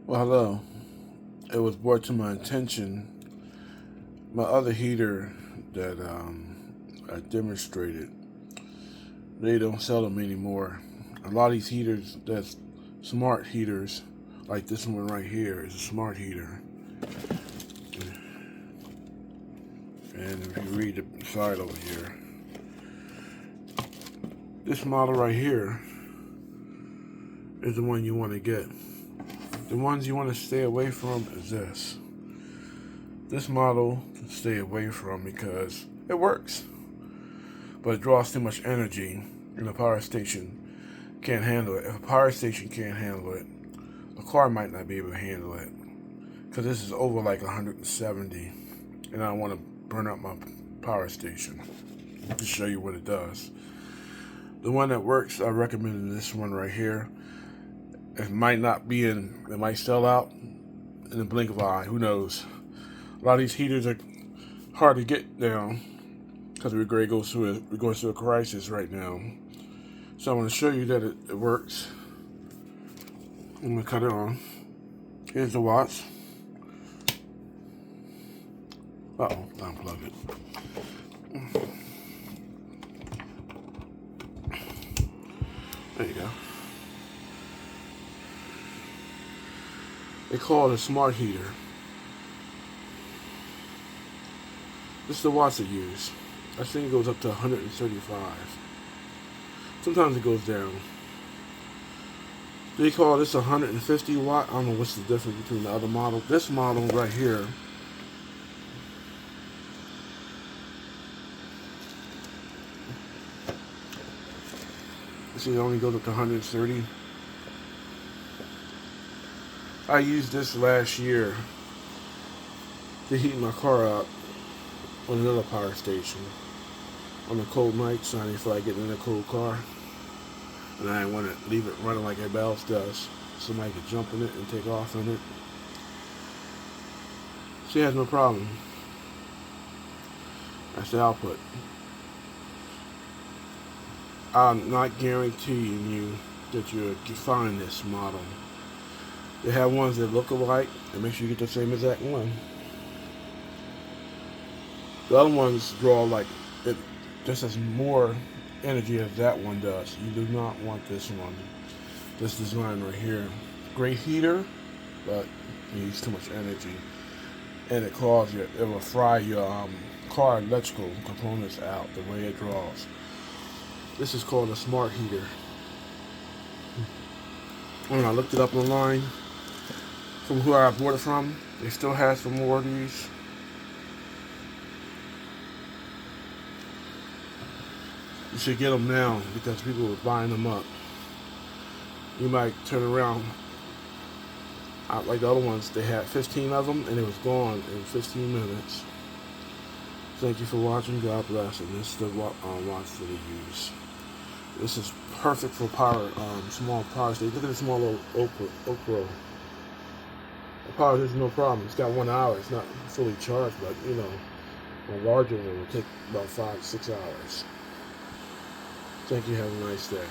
Well, hello. It was brought to my attention my other heater that I demonstrated. They don't sell them anymore. A lot of these heaters, that's smart heaters, like this one right here, is a smart heater. And if you read the side over here, this model right here is the one you want to get. The ones you want to stay away from is this. This model to stay away from because it works, but it draws too much energy, and a power station can't handle it. If a power station can't handle it, a car might not be able to handle it, because this is over like 170, and I don't want to burn up my power station. To show you what it does. The one that works, I recommend this one right here. It might not be in, it might sell out in the blink of an eye. Who knows? A lot of these heaters are hard to get down because we're going through a crisis right now. So I want to show you that it works. I'm gonna cut it on. Here's the watts. Unplug it. There you go. They call it a smart heater. This is the watts it use. I think it goes up to 135. Sometimes it goes down. They call this 150 watt. I don't know what's the difference between the other model. This model right here, you see it only goes up to 130. I used this last year to heat my car up on another power station on a cold night, so I didn't feel like getting in a cold car, and I didn't want to leave it running like everybody else does. Somebody could jump in it and take off in it. She has no problem. That's the output. I'm not guaranteeing you that you'll find this model. They have ones that look alike, and make sure you get the same exact one. The other ones draw like it just as more energy as that one does. You do not want this one. This design right here. Great heater, but it needs too much energy. And it will fry your car electrical components out the way it draws. This is called a smart heater. When I looked it up online, from who I bought it from, they still have some more of these. You should get them now because people are buying them up. You might turn around, like the other ones, they had 15 of them and it was gone in 15 minutes. Thank you for watching. God bless. And this is the watch that I use. This is perfect for small power stations. Look at the small little Okro. The power is no problem. It's got 1 hour. It's not fully charged, but you know, a larger one will take about 5-6 hours. Thank you. Have a nice day.